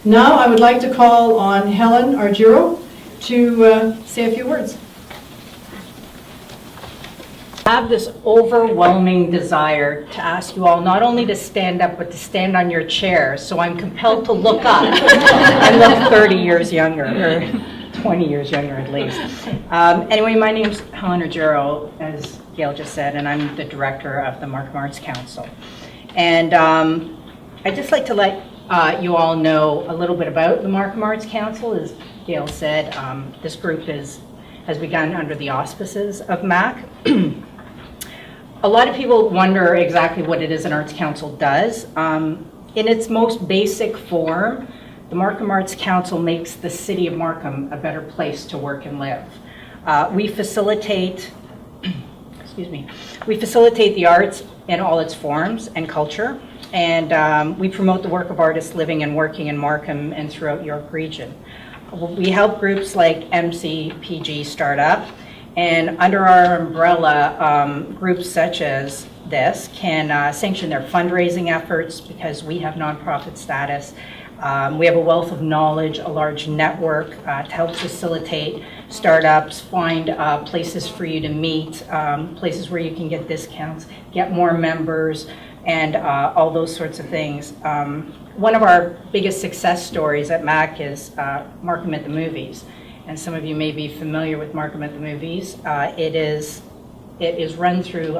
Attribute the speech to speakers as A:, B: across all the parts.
A: Now I would like to call on Helen Argiro to say a few words.
B: I have this overwhelming desire to ask you all not only to stand up, but to stand on your chair. So I'm compelled to look up and look 30 years younger, or 20 years younger at least. Anyway, my name's Helen Argiro, as Gail just said, and I'm the director of the Markham Arts Council. And I'd just like to let you all know a little bit about the Markham Arts Council. As Gail said, this group has begun under the auspices of MAC. A lot of people wonder exactly what it is an Arts Council does. In its most basic form, the Markham Arts Council makes the city of Markham a better place to work and live. We facilitate, we facilitate the arts in all its forms and culture, and we promote the work of artists living and working in Markham and throughout York Region. We help groups like MCPG start up, and under our umbrella, groups such as this can sanction their fundraising efforts because we have nonprofit status. We have a wealth of knowledge, a large network to help facilitate startups, find places for you to meet, places where you can get discounts, get more members, and all those sorts of things. One of our biggest success stories at MAC is Markham at the Movies. And some of you may be familiar with Markham at the Movies. It is run through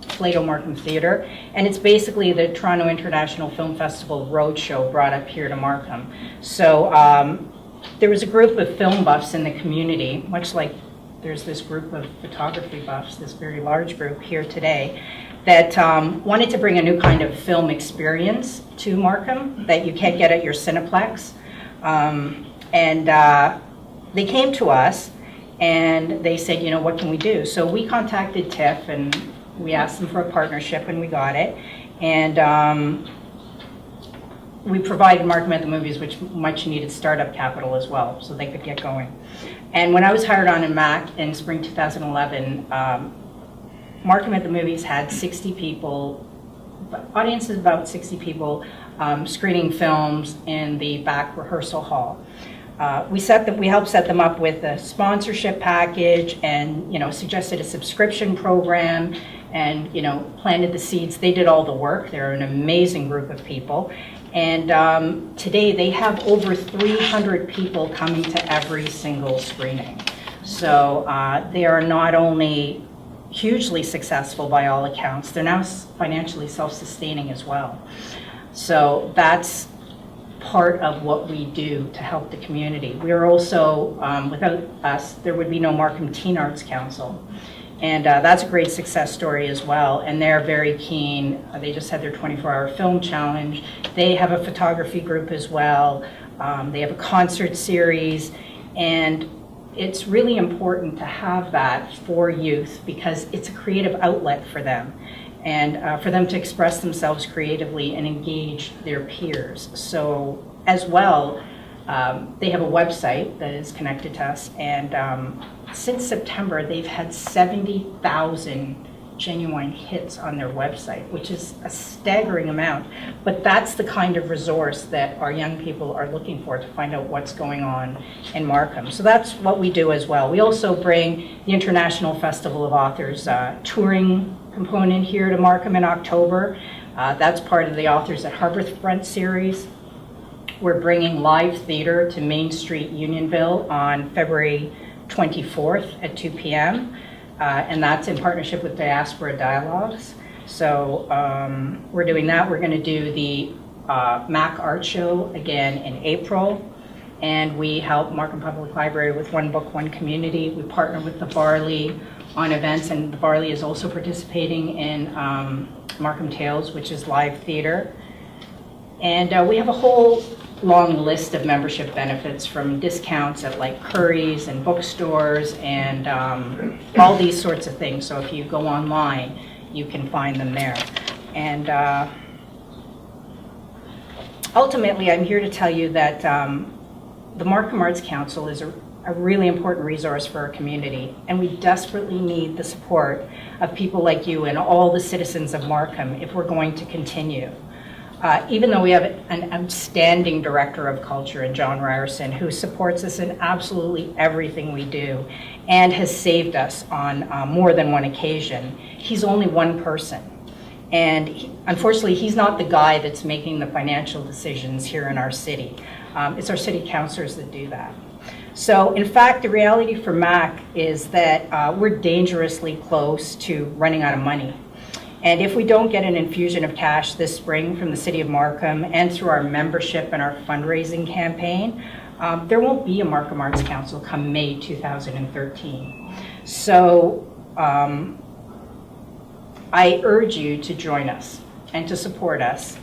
B: Plato Markham Theatre, and it's basically the Toronto International Film Festival roadshow brought up here to Markham. So there was a group of film buffs in the community, much like there's this group of photography buffs, this very large group here today, that wanted to bring a new kind of film experience to Markham that you can't get at your Cineplex. They came to us and they said, you know, what can we do? So we contacted TIFF and we asked them for a partnership and we got it. And we provided Markham at the Movies, which much needed startup capital as well, so they could get going. And when I was hired on in MAC in spring 2011, Markham at the Movies had 60 people, audiences about 60 people, screening films in the back rehearsal hall. We helped set them up with a sponsorship package, and suggested a subscription program, and planted the seeds. They did all the work. They're an amazing group of people, and today they have over 300 people coming to every single screening. So they are not only hugely successful by all accounts, they're now financially self-sustaining as well. So that's part of what we do to help the community. We are also, without us, there would be no Markham Teen Arts Council. And that's a great success story as well. And they're very keen. They just had their 24-hour film challenge. They have a photography group as well. They have a concert series. And it's really important to have that for youth because it's a creative outlet for them. And for them to express themselves creatively and engage their peers. So as well, they have a website that is connected to us, and since September, they've had 70,000 genuine hits on their website, which is a staggering amount. But that's the kind of resource that our young people are looking for to find out what's going on in Markham. So that's what we do as well. We also bring the International Festival of Authors touring component here to Markham in October. That's part of the Authors at Harbourfront series. We're bringing live theater to Main Street, Unionville on February 24th at 2 p.m. And that's in partnership with Diaspora Dialogues. So we're doing that. We're going to do the MAC Art Show again in April. And we help Markham Public Library with One Book, One Community. We partner with the Barley on events, and the Barley is also participating in Markham Tales, which is live theater. And we have a whole long list of membership benefits, from discounts at like Curry's and bookstores and all these sorts of things. So if you go online, you can find them there. And ultimately, I'm here to tell you that the Markham Arts Council is a really important resource for our community, and we desperately need the support of people like you and all the citizens of Markham if we're going to continue. Even though we have an outstanding director of culture in John Ryerson, who supports us in absolutely everything we do and has saved us on more than one occasion, he's only one person. And unfortunately, he's not the guy that's making the financial decisions here in our city. It's our city councilors that do that. So in fact, the reality for MAC is that we're dangerously close to running out of money. And if we don't get an infusion of cash this spring from the City of Markham and through our membership and our fundraising campaign, there won't be a Markham Arts Council come May 2013. So I urge you to join us and to support us.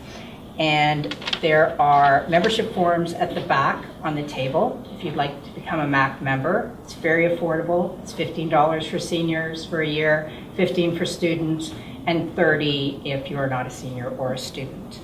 B: And there are membership forms at the back on the table if you'd like to become a MAC member. It's very affordable. It's $15 for seniors for a year, $15 for students, and $30 if you are not a senior or a student.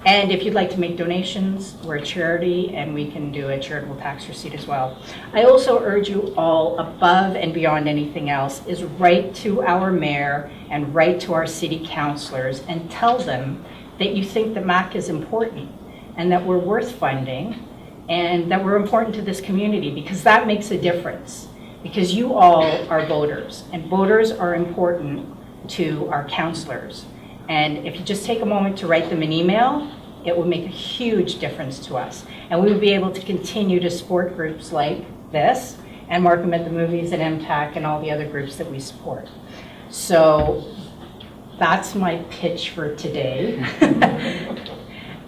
B: And if you'd like to make donations, we're a charity and we can do a charitable tax receipt as well. I also urge you all, above and beyond anything else, is write to our mayor and write to our city councilors and tell them that you think that MAC is important and that we're worth funding and that we're important to this community, because that makes a difference. Because you all are voters, and voters are important to our councilors. And if you just take a moment to write them an email, it will make a huge difference to us. And we will be able to continue to support groups like this, and Markham at the Movies and MTAC and all the other groups that we support. So that's my pitch for today.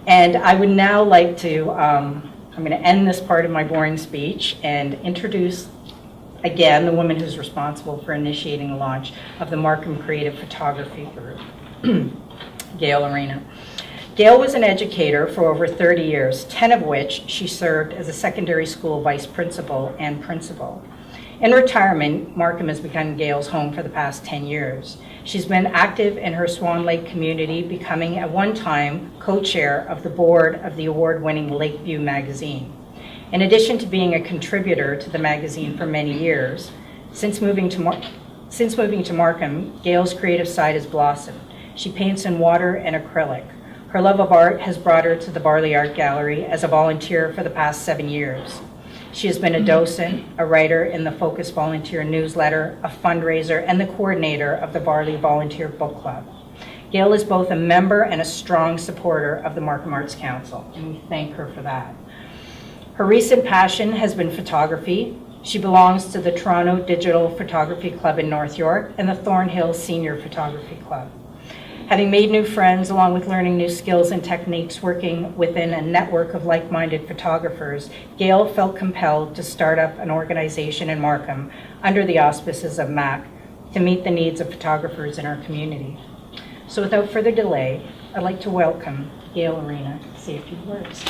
B: And I would now like to, I'm going to end this part of my boring speech and introduce again the woman who's responsible for initiating the launch of the Markham Creative Photography Group, Gail Arena. Gail was an educator for over 30 years, 10 of which she served as a secondary school vice principal and principal. In retirement, Markham has become Gail's home for the past 10 years. She's been active in her Swan Lake community, becoming at one time co-chair of the board of the award-winning Lakeview magazine. In addition to being a contributor to the magazine for many years, since moving to Markham, Gail's creative side has blossomed. She paints in water and acrylic. Her love of art has brought her to the Barley Art Gallery as a volunteer for the past 7 years. She has been a docent, a writer in the Focus Volunteer newsletter, a fundraiser, and the coordinator of the Barley Volunteer Book Club. Gail is both a member and a strong supporter of the Markham Arts Council, and we thank her for that. Her recent passion has been photography. She belongs to the Toronto Digital Photography Club in North York and the Thornhill Senior Photography Club. Having made new friends along with learning new skills and techniques working within a network of like-minded photographers, Gail felt compelled to start up an organization in Markham under the auspices of MAC to meet the needs of photographers in our community. So without further delay, I'd like to welcome Gail Arena to say a few words.